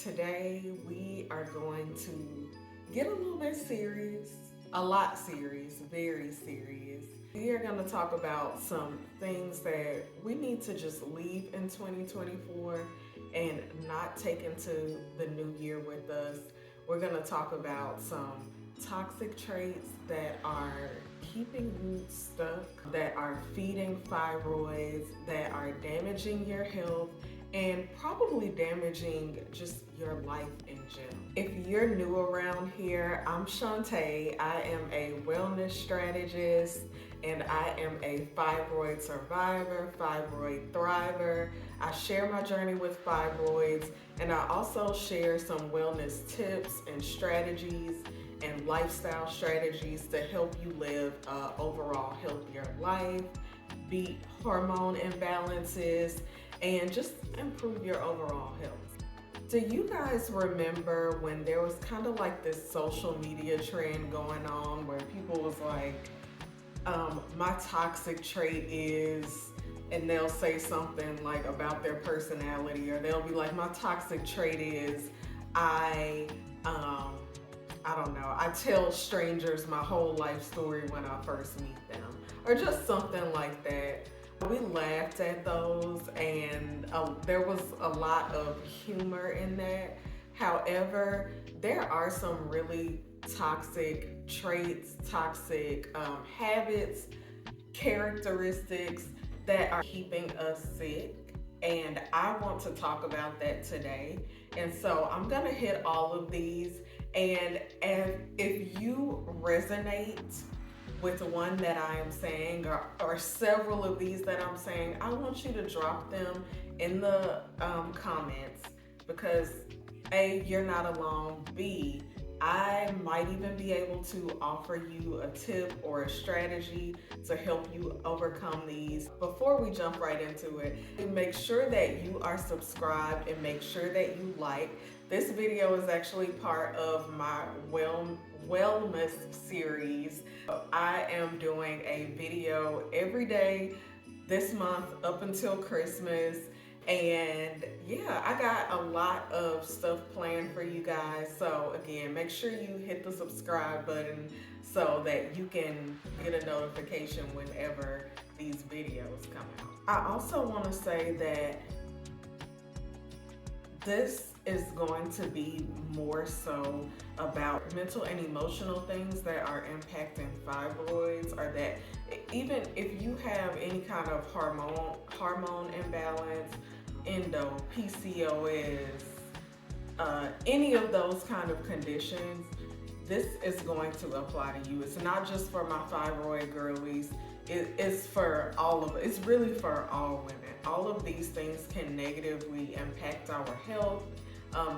today we are going to get a little bit serious, a lot serious, very serious. We are going to talk about some things that we need to just leave in 2024 and not take into the new year with us. We're going to talk about some toxic traits that are keeping you stuck, that are feeding fibroids, that are damaging your health, and probably damaging just your life in general. If you're new around here, I'm Shantae. I am a wellness strategist and I am a fibroid survivor, fibroid thriver. I share my journey with fibroids, and I also share some wellness tips and strategies and lifestyle strategies to help you live an overall healthier life, beat hormone imbalances, and just improve your overall health. Do you guys remember when there was kind of like this social media trend going on where people was like, my toxic trait is, and they'll say something like about their personality, or they'll be like, my toxic trait is I don't know, I tell strangers my whole life story when I first meet them, or just something like that. We laughed at those, and there was a lot of humor in that. However, there are some really toxic traits, toxic habits, characteristics that are keeping us sick. And I want to talk about that today. And so I'm going to hit all of these. And if you resonate with one that I am saying, or several of these that I'm saying, I want you to drop them in the comments, because A, you're not alone. B, I might even be able to offer you a tip or a strategy to help you overcome these. Before we jump right into it, make sure that you are subscribed and make sure that you like. This video is actually part of my wellness series. I am doing a video every day this month up until Christmas. And yeah, I got a lot of stuff planned for you guys. So again, make sure you hit the subscribe button so that you can get a notification whenever these videos come out. I also want to say that this is going to be more so about mental and emotional things that are impacting fibroids, or that even if you have any kind of hormone imbalance, endo, PCOS, any of those kind of conditions, this is going to apply to you. It's not just for my fibroid girlies. It's for all of it. It's really for all women. All of these things can negatively impact our health.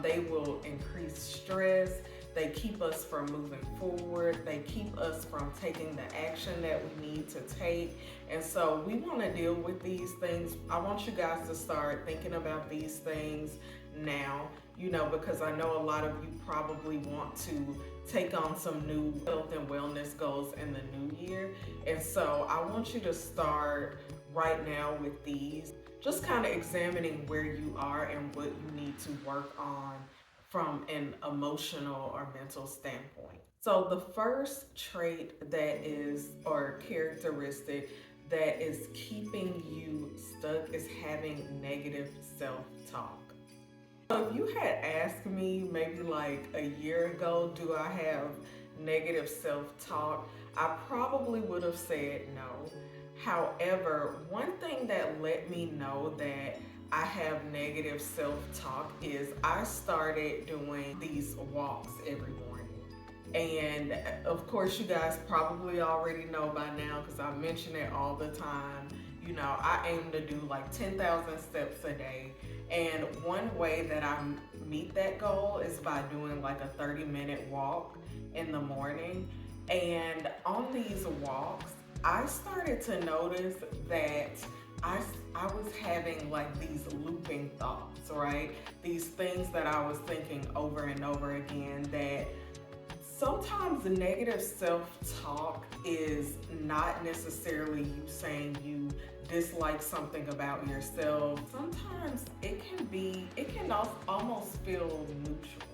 They will increase stress. They keep us from moving forward. They keep us from taking the action that we need to take. And so we want to deal with these things. I want you guys to start thinking about these things now, because I know a lot of you probably want to take on some new health and wellness goals in the new year. And so I want you to start right now with these, just kind of examining where you are and what you need to work on from an emotional or mental standpoint. So the first trait that is, or characteristic that is keeping you stuck, is having negative self-talk. So if you had asked me maybe like a year ago, do I have negative self-talk, I probably would have said no. However, one thing that let me know that I have negative self-talk is I started doing these walks every morning. And of course, you guys probably already know by now, because I mention it all the time. I aim to do like 10,000 steps a day. And one way that I meet that goal is by doing like a 30-minute walk in the morning. And on these walks, I started to notice that I was having like these looping thoughts, right? These things that I was thinking over and over again that sometimes Sometimes the negative self-talk is not necessarily you saying you dislike something about yourself. Sometimes it can almost feel neutral.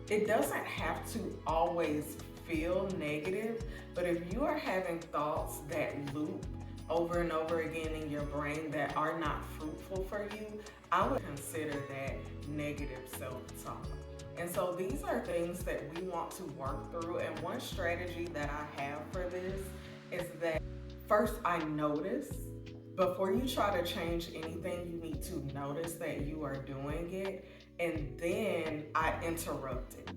It doesn't have to always feel negative, but if you are having thoughts that loop over and over again in your brain that are not fruitful for you, I would consider that negative self-talk. And so these are things that we want to work through. And one strategy that I have for this is that first I notice. Before you try to change anything, you need to notice that you are doing it, and then I interrupt it.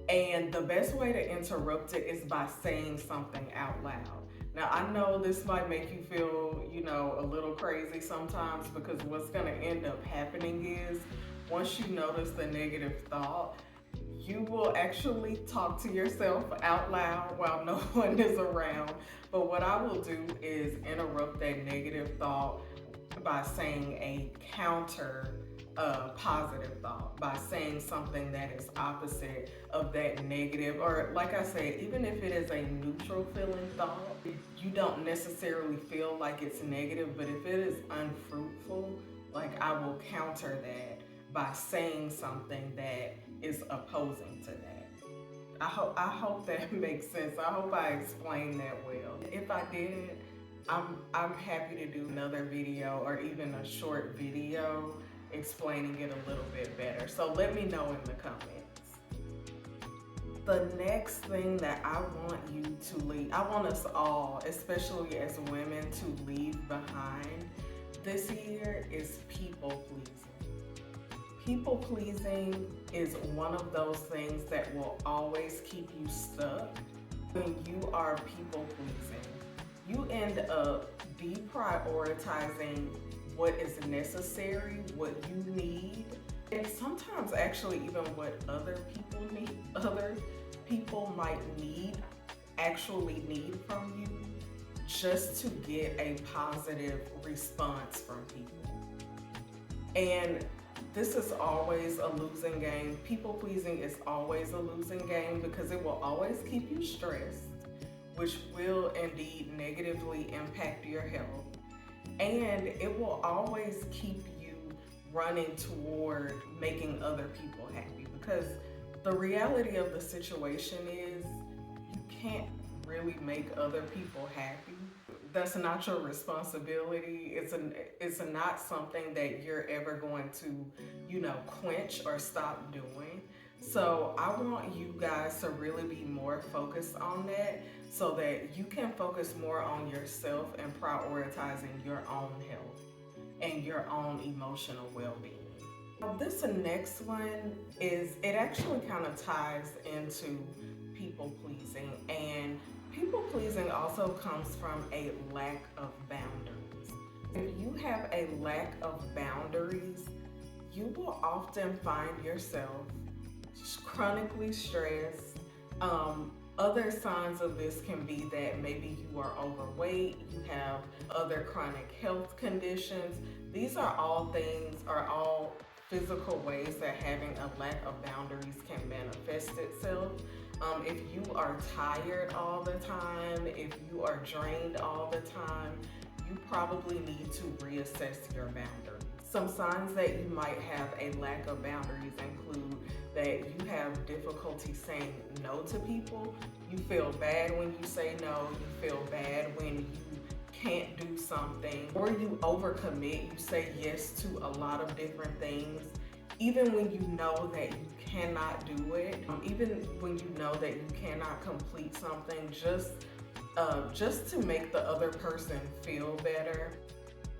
And the best way to interrupt it is by saying something out loud. Now, I know this might make you feel, a little crazy sometimes, because what's going to end up happening is once you notice the negative thought, you will actually talk to yourself out loud while no one is around. But what I will do is interrupt that negative thought by saying a counter positive thought, by saying something that is opposite of that negative, or like I said, even if it is a neutral feeling thought, you don't necessarily feel like it's negative, but if it is unfruitful, like I will counter that by saying something that is opposing to that. I hope that makes sense. I hope I explained that well. If I didn't, I'm happy to do another video or even a short video explaining it a little bit better. So let me know in the comments. The next thing that I want you to leave, I want us all, especially as women, to leave behind this year is people pleasing. People pleasing is one of those things that will always keep you stuck. When you are people pleasing, you end up deprioritizing what is necessary, what you need, and sometimes actually even what other people need, other people might actually need from you, just to get a positive response from people. And this is always a losing game. People pleasing is always a losing game because it will always keep you stressed, which will indeed negatively impact your health. And it will always keep you running toward making other people happy, because the reality of the situation is you can't really make other people happy. That's not your responsibility. It's not something that you're ever going to, quench or stop doing. So I want you guys to really be more focused on that so that you can focus more on yourself and prioritizing your own health and your own emotional well-being. This next one it actually kind of ties into people pleasing, and people pleasing also comes from a lack of boundaries. If you have a lack of boundaries, you will often find yourself chronically stressed. Other signs of this can be that maybe you are overweight, you have other chronic health conditions. These are all physical ways that having a lack of boundaries can manifest itself. If you are tired all the time, if you are drained all the time, you probably need to reassess your boundaries. Some signs that you might have a lack of boundaries include that you have difficulty saying no to people. You feel bad when you say no. You feel bad when you can't do something, or you overcommit. You say yes to a lot of different things, even when you know that you cannot do it, even when you know that you cannot complete something, just to make the other person feel better.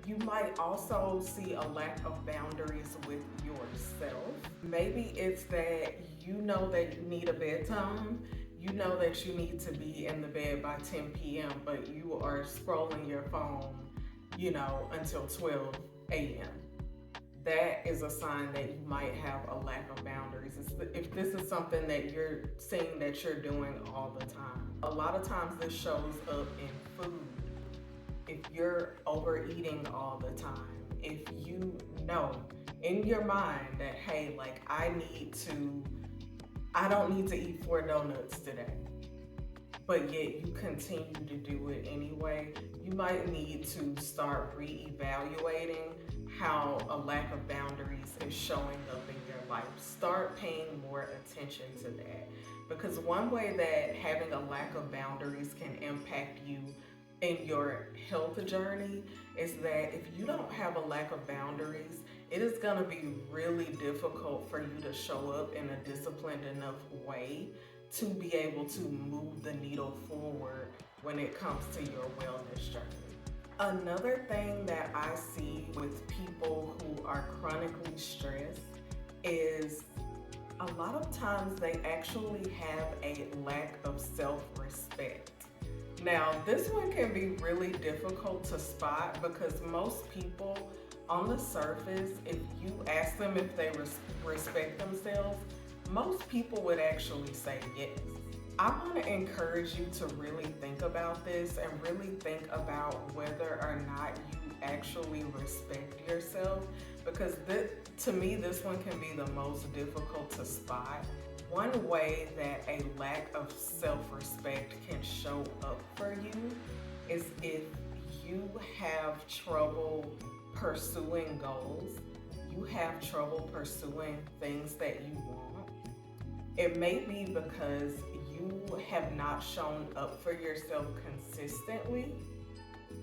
You might also see a lack of boundaries with yourself. Maybe it's that you know that you need a bedtime. You know that you need to be in the bed by 10 p.m., but you are scrolling your phone, until 12 a.m. That is a sign that you might have a lack of boundaries. If this is something that you're seeing that you're doing all the time. A lot of times this shows up in food. If you're overeating all the time, if you know in your mind that, hey, like I need to I don't need to eat 4 donuts today, but yet you continue to do it anyway, you might need to start reevaluating how a lack of boundaries is showing up in your life. Start paying more attention to that. Because one way that having a lack of boundaries can impact you in your health journey is that if you don't have a lack of boundaries, it is going to be really difficult for you to show up in a disciplined enough way to be able to move the needle forward when it comes to your wellness journey. Another thing that I see with people who are chronically stressed is a lot of times they actually have a lack of self-respect. Now, this one can be really difficult to spot because most people on the surface, if you ask them if they respect themselves, most people would actually say yes. I want to encourage you to really think about this and really think about whether or not you actually respect yourself, because to me, this one can be the most difficult to spot. One way that a lack of self-respect can show up for you is if you have trouble pursuing goals, you have trouble pursuing things that you want. It may be because you have not shown up for yourself consistently,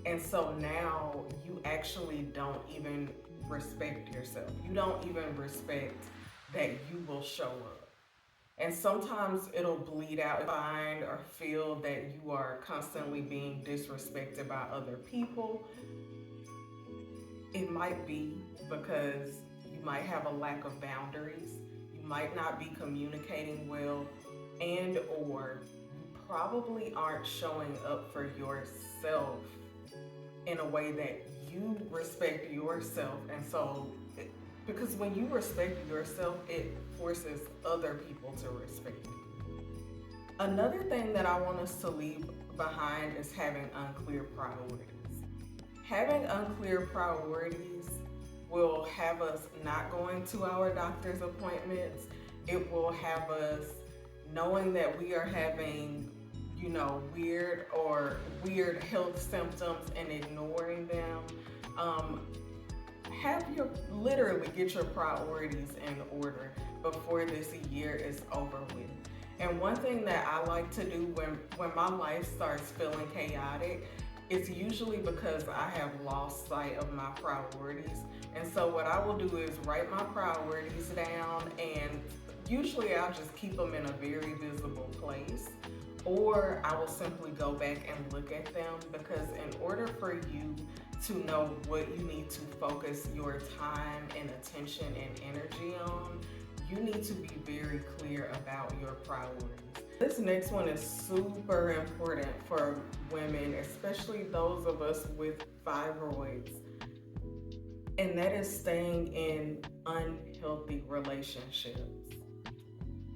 and so now you actually don't even respect yourself. You don't even respect that you will show up. And sometimes it'll bleed out, find or feel that you are constantly being disrespected by other people. It might be because you might have a lack of boundaries, you might not be communicating well, and or you probably aren't showing up for yourself in a way that you respect yourself. And so, because when you respect yourself, it forces other people to respect you. Another thing that I want us to leave behind is having unclear priorities. Having unclear priorities will have us not going to our doctor's appointments. It will have us knowing that we are having, weird health symptoms and ignoring them. Literally get your priorities in order before this year is over with. And one thing that I like to do when my life starts feeling chaotic, it's usually because I have lost sight of my priorities. And so what I will do is write my priorities down, and usually I'll just keep them in a very visible place, or I will simply go back and look at them, because in order for you to know what you need to focus your time and attention and energy on, you need to be very clear about your priorities. This next one is super important for women, especially those of us with fibroids, and that is staying in unhealthy relationships.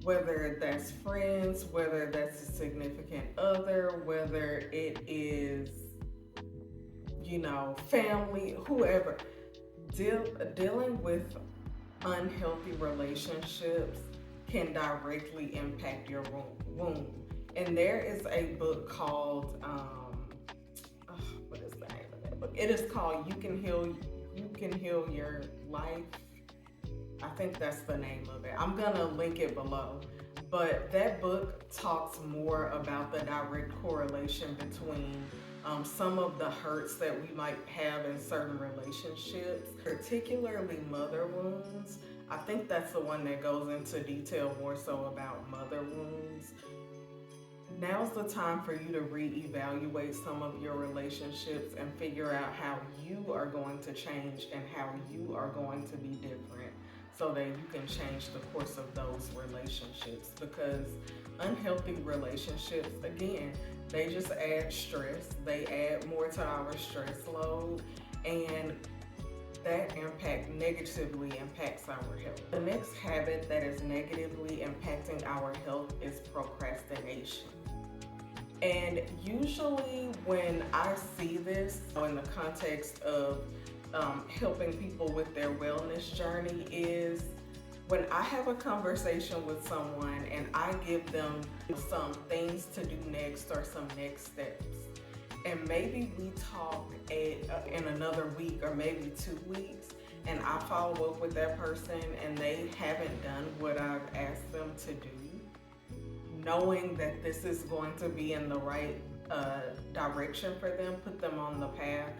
Whether that's friends, whether that's a significant other, whether it is, family, whoever. Dealing with unhealthy relationships can directly impact your womb. And there is a book called, what is the name of that book? It is called You Can Heal Your Life. I think that's the name of it. I'm gonna link it below. But that book talks more about the direct correlation between some of the hurts that we might have in certain relationships, particularly mother wounds. I think that's the one that goes into detail more so about mother wounds. Now's the time for you to reevaluate some of your relationships and figure out how you are going to change and how you are going to be different, so that you can change the course of those relationships. Because unhealthy relationships, again, they just add stress. They add more to our stress load, and that negatively impacts our health. The next habit that is negatively impacting our health is procrastination. And usually when I see this in the context of helping people with their wellness journey, is when I have a conversation with someone and I give them some things to do next or some next steps, and maybe we talk in another week or maybe 2 weeks, and I follow up with that person and they haven't done what I've asked them to do, knowing that this is going to be in the right direction for them, put them on the path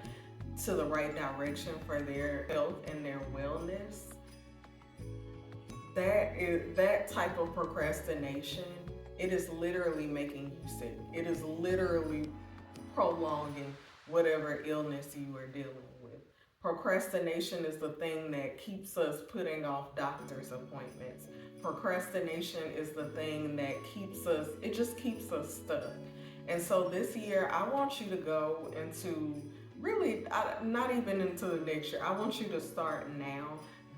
to the right direction for their health and their wellness, that type of procrastination, it is literally making you sick. It is literally prolonging whatever illness you are dealing with. Procrastination is the thing that keeps us putting off doctor's appointments. Procrastination is the thing that it just keeps us stuck. And so this year, I want you to go into not even into the next year. I want you to start now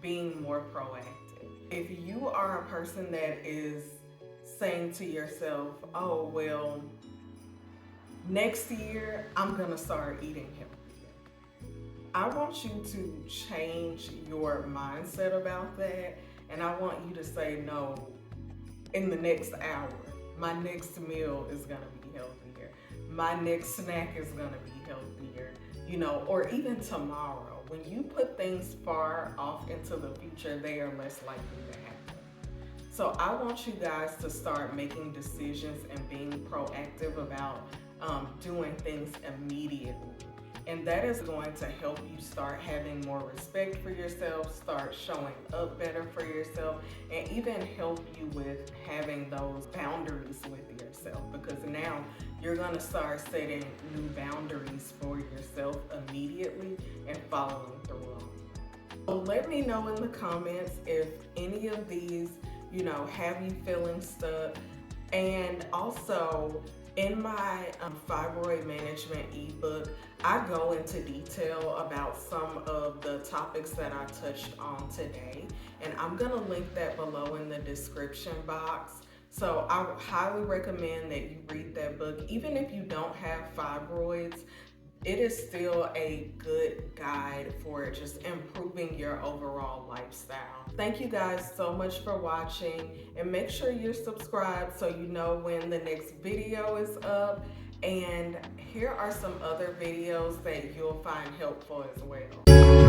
being more proactive. If you are a person that is saying to yourself, oh, well, next year, I'm gonna start eating healthier, I want you to change your mindset about that. And I want you to say, no, in the next hour, my next meal is gonna be healthier. My next snack is gonna be healthier, or even tomorrow. When you put things far off into the future, they are less likely to happen. So I want you guys to start making decisions and being proactive about doing things immediately. And that is going to help you start having more respect for yourself, start showing up better for yourself, and even help you with having those boundaries with yourself, because now you're going to start setting new boundaries for yourself immediately and following through on them. So let me know in the comments if any of these, have you feeling stuck. And also, in my fibroid management ebook, I go into detail about some of the topics that I touched on today, and I'm gonna link that below in the description box. So I highly recommend that you read that book. Even if you don't have fibroids, it is still a good guide for just improving your overall lifestyle. Thank you guys so much for watching, and make sure you're subscribed so you know when the next video is up. And here are some other videos that you'll find helpful as well.